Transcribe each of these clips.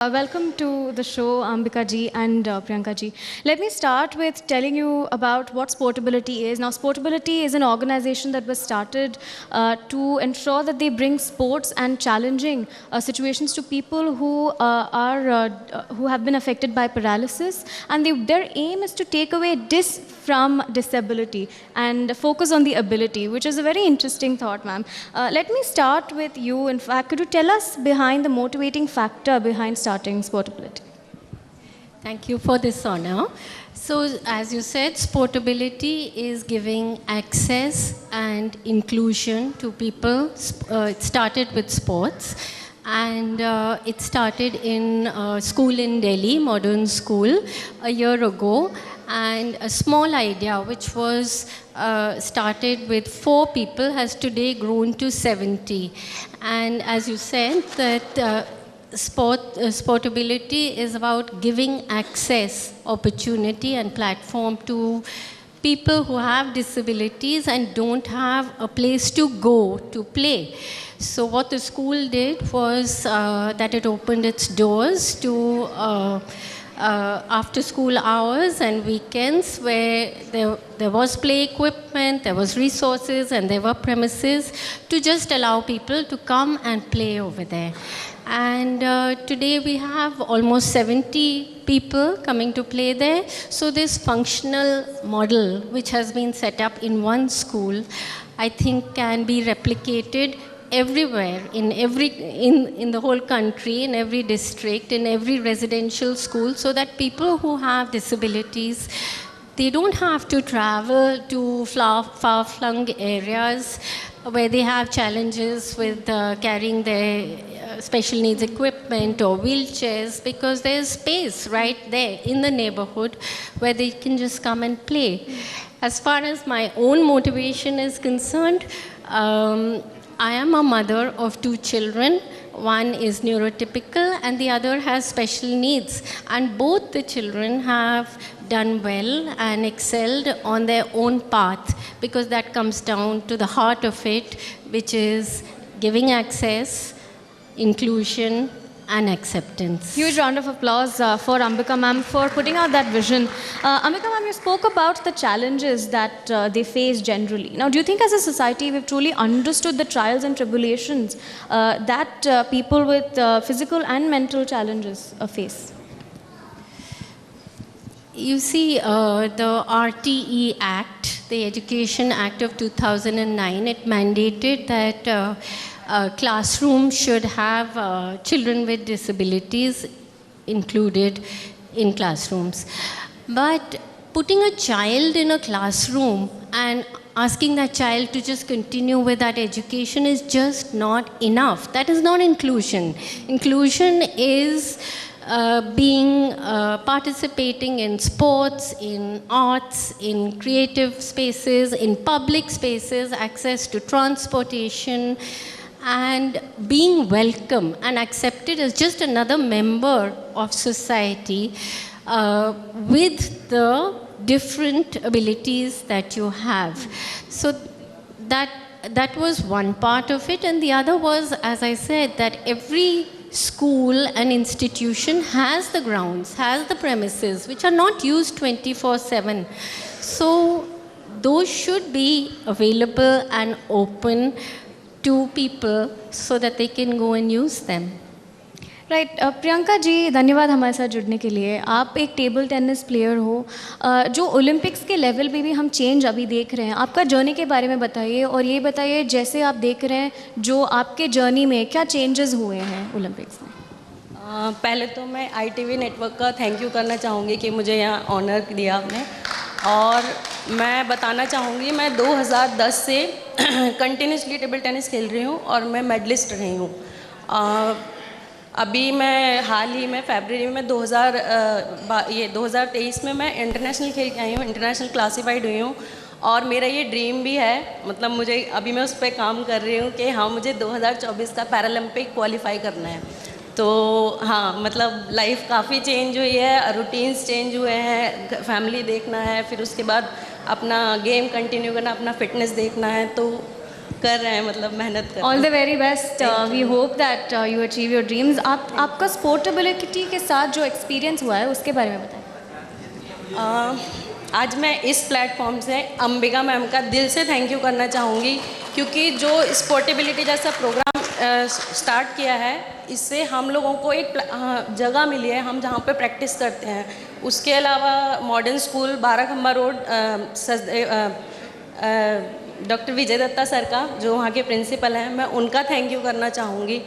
Welcome to the show, Ambika ji and Priyanka ji. Let me start with telling you about what Sportability is. Now, Sportability is an organization that was started to ensure that they bring sports and challenging situations to people who have been affected by paralysis, and their aim is to take away from disability and focus on the ability, which is a very interesting thought, ma'am. Let me start with you. In fact, could you tell us behind the motivating factor behind starting Sportability? Thank you for this honor. So, as you said, Sportability is giving access and inclusion to people. It started with sports, and it started in a school in Delhi, modern school, a year ago. And a small idea, which was started with 4 people, has today grown to 70. And as you said, that Sportability is about giving access, opportunity, and platform to people who have disabilities and don't have a place to go to play. So what the school did was that it opened its doors to after school hours and weekends, where there was play equipment, there was resources, and there were premises to just allow people to come and play over there. And today we have almost 70 people coming to play there. So this functional model, which has been set up in one school, I think can be replicated everywhere, in the whole country, in every district, in every residential school, so that people who have disabilities, they don't have to travel to far-flung areas where they have challenges with carrying their special needs equipment or wheelchairs, because there's space right there in the neighborhood where they can just come and play. As far as my own motivation is concerned, I am a mother of 2 children. One is neurotypical and the other has special needs. And both the children have done well and excelled on their own path, because that comes down to the heart of it, which is giving access, inclusion, and acceptance. Huge round of applause for Ambika ma'am for putting out that vision. Ambika ma'am, you spoke about the challenges that they face generally. Now, do you think as a society we've truly understood the trials and tribulations that people with physical and mental challenges face? You see, the RTE Act, the Education Act of 2009, it mandated that classrooms should have children with disabilities included in classrooms. But putting a child in a classroom and asking that child to just continue with that education is just not enough. That is not inclusion. Inclusion is participating in sports, in arts, in creative spaces, in public spaces, access to transportation, and being welcome and accepted as just another member of society with the different abilities that you have. So that was one part of it, and the other was, as I said, that every school and institution has the grounds, has the premises, which are not used 24/7. So those should be available and open to people so that they can go and use them. Right Priyanka ji, धन्यवाद हमारे साथ जुड़ने के लिए. आप एक table tennis player हो, जो ओलंपिक्स के लेवल पे भी हम चेंज अभी देख रहे हैं. आपका जर्नी के बारे में बताइए, और ये बताइए जैसे आप देख रहे हैं जो आपके जर्नी में क्या चेंजेस हुए हैं ओलंपिक्स में. पहले तो मैं ITV नेटवर्क का थैंक यू करना चाहूँगी कि मुझे यहाँ ऑनर दिया आपने. और मैं बताना चाहूँगी, मैं 2010 से कंटिन्यूसली टेबल टेनिस खेल रही हूँ और मैं मेडलिस्ट रही हूँ. अभी मैं हाल ही में फरवरी में 2023 में मैं इंटरनेशनल खेल के आई हूँ, इंटरनेशनल क्लासीफाइड हुई हूँ. और मेरा ये ड्रीम भी है, मतलब मुझे अभी मैं उस पर काम कर रही हूँ कि हाँ, मुझे 2024 का पैरालंपिक क्वालिफाई करना है. तो हाँ, मतलब लाइफ काफ़ी चेंज हुई है, रूटीन्स चेंज हुए हैं, फैमिली देखना है, फिर उसके बाद अपना गेम कंटिन्यू करना, अपना फिटनेस देखना है. तो कर रहे हैं, मतलब मेहनत कर रहे हैं। All the very best, we hope that you achieve your dreams. आपका स्पोर्टेबिलिटी के साथ जो एक्सपीरियंस हुआ है उसके बारे में बताएं। आज मैं इस प्लेटफॉर्म से अंबिका मैम का दिल से थैंक यू करना चाहूँगी, क्योंकि जो स्पोर्टेबिलिटी जैसा प्रोग्राम स्टार्ट किया है, इससे हम लोगों को एक जगह मिली है हम जहाँ पे प्रैक्टिस करते हैं। उसके अलावा modern school Barakhamba road doctor Vijay Dutta sir का, जो वहाँ के प्रिंसिपल हैं, मैं उनका थैंक यू करना चाहूँगी।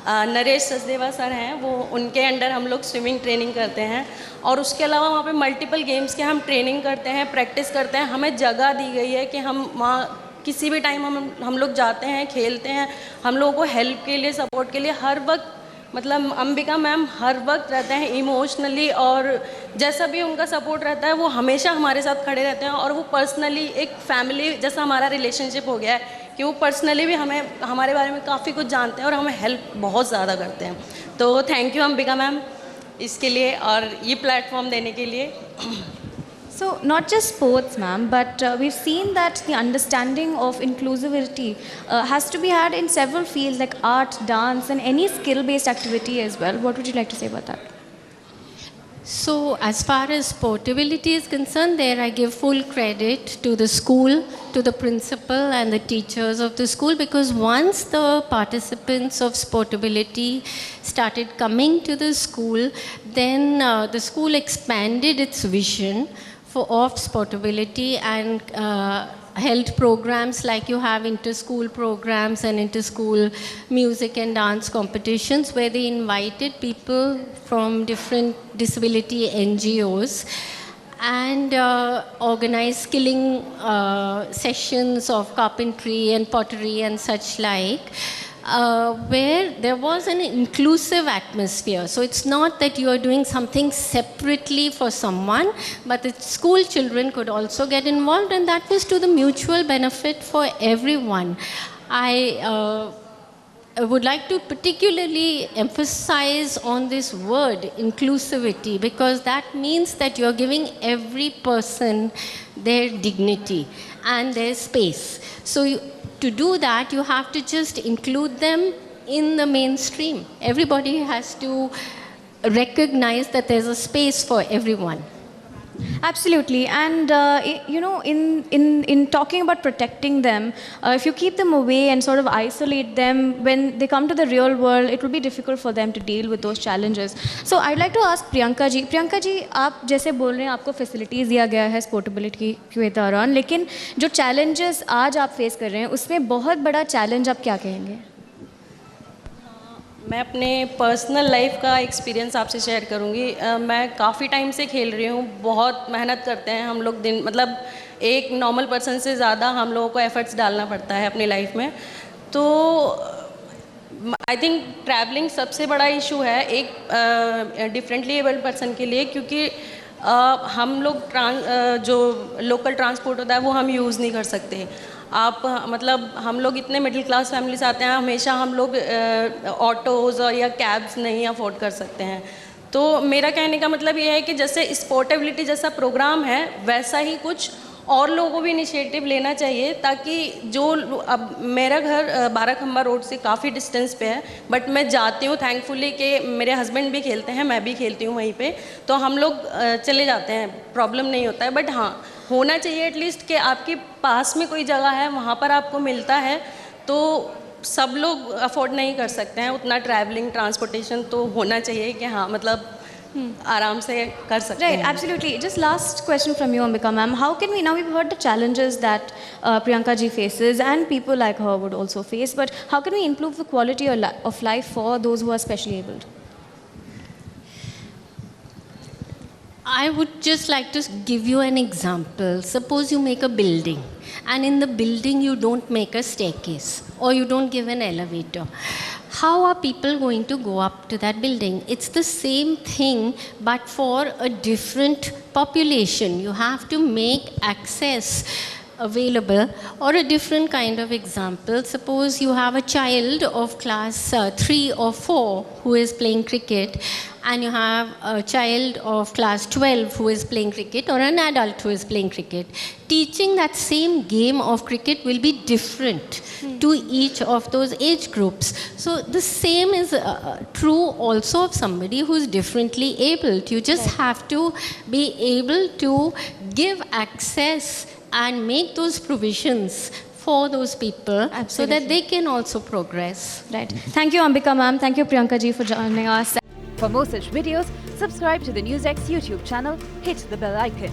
नरेश सचदेवा सर हैं, वो उनके अंडर हम लोग स्विमिंग ट्रेनिंग करते हैं, और उसके अलावा वहाँ पे मल्टीपल गेम्स के हम ट्रेनिंग करते हैं, प्रैक्टिस करते हैं। हमें जगह दी गई है कि हम वहाँ किसी भी टाइम हम लोग जाते हैं, खेलते हैं। हम लोगों को हेल्प के लिए, सपोर्ट के लिए हर वक्त, मतलब अंबिका मैम हर वक्त रहते हैं इमोशनली, और जैसा भी उनका सपोर्ट रहता है वो हमेशा हमारे साथ खड़े रहते हैं। और वो पर्सनली एक फैमिली जैसा हमारा रिलेशनशिप हो गया है कि वो पर्सनली भी हमारे बारे में काफ़ी कुछ जानते हैं और हमें हेल्प बहुत ज़्यादा करते हैं। तो थैंक यू अंबिका मैम इसके लिए और ये प्लेटफॉर्म देने के लिए। So, not just sports, ma'am, but we've seen that the understanding of inclusivity has to be had in several fields like art, dance, and any skill-based activity as well. What would you like to say about that? So, as far as portability is concerned, there I give full credit to the school, to the principal and the teachers of the school, because once the participants of sportability started coming to the school, then the school expanded its vision of sportability and held programs like you have inter-school programs and inter-school music and dance competitions, where they invited people from different disability NGOs and organized skilling sessions of carpentry and pottery and such like. Where there was an inclusive atmosphere. So it's not that you are doing something separately for someone, but the school children could also get involved, and that was to the mutual benefit for everyone. I would like to particularly emphasize on this word, inclusivity, because that means that you're giving every person their dignity and their space. So to do that, you have to just include them in the mainstream. Everybody has to recognize that there's a space for everyone. Absolutely, and you know, in talking about protecting them, if you keep them away and sort of isolate them, when they come to the real world, it will be difficult for them to deal with those challenges. So I'd like to ask Priyanka ji. Priyanka ji, आप जैसे बोल रहे हैं आपको facilities दिया गया है sportability के दौरान, लेकिन जो challenges आज आप face कर रहे हैं, उसमें बहुत बड़ा challenge आप क्या कहेंगे? मैं अपने पर्सनल लाइफ का एक्सपीरियंस आपसे शेयर करूंगी। मैं काफ़ी टाइम से खेल रही हूँ, बहुत मेहनत करते हैं हम लोग दिन, मतलब एक नॉर्मल पर्सन से ज़्यादा हम लोगों को एफर्ट्स डालना पड़ता है अपनी लाइफ में। तो आई थिंक ट्रैवलिंग सबसे बड़ा इशू है एक डिफरेंटली एबल्ड पर्सन के लिए, क्योंकि हम लोग जो लोकल ट्रांसपोर्ट होता है वो हम यूज़ नहीं कर सकते। आप मतलब हम लोग इतने मिडिल क्लास फैमिली से आते हैं, हमेशा हम लोग ऑटोज़ और या कैब्स नहीं अफोर्ड कर सकते हैं। तो मेरा कहने का मतलब ये है कि जैसे स्पोर्टेबिलिटी जैसा प्रोग्राम है, वैसा ही कुछ और लोगों को भी इनिशिएटिव लेना चाहिए, ताकि जो अब मेरा घर बाराखम्बा रोड से काफ़ी डिस्टेंस पे है, बट मैं जाती हूँ थैंकफुली कि मेरे हस्बैंड भी खेलते हैं, मैं भी खेलती हूँ वहीं पे, तो हम लोग चले जाते हैं, प्रॉब्लम नहीं होता है। बट हाँ, होना चाहिए एटलीस्ट कि आपके पास में कोई जगह है, वहाँ पर आपको मिलता है, तो सब लोग अफोर्ड नहीं कर सकते हैं उतना ट्रैवलिंग, ट्रांसपोर्टेशन, तो होना चाहिए कि हाँ मतलब आराम से कर सकते हैं। Right, absolutely. Just last question from you, Ambika ma'am. How can we, now we've heard the challenges that Priyanka ji faces and people like her would also face, but how can we improve the quality of life for those who are specially abled? I would just like to give you an example. Suppose you make a building, and in the building you don't make a staircase or you don't give an elevator. How are people going to go up to that building? It's the same thing, but for a different population. You have to make access available. Or a different kind of example, suppose you have a child of class 3 or 4 who is playing cricket, and you have a child of class 12 who is playing cricket, or an adult who is playing cricket. Teaching that same game of cricket will be different to each of those age groups. So the same is true also of somebody who is differently abled. You just have to be able to give access and make those provisions for those people so that they can also progress. Right. Thank you, Ambika ma'am. Thank you, Priyanka ji, for joining us. For more such videos, subscribe to the NewsX YouTube channel, hit the bell icon.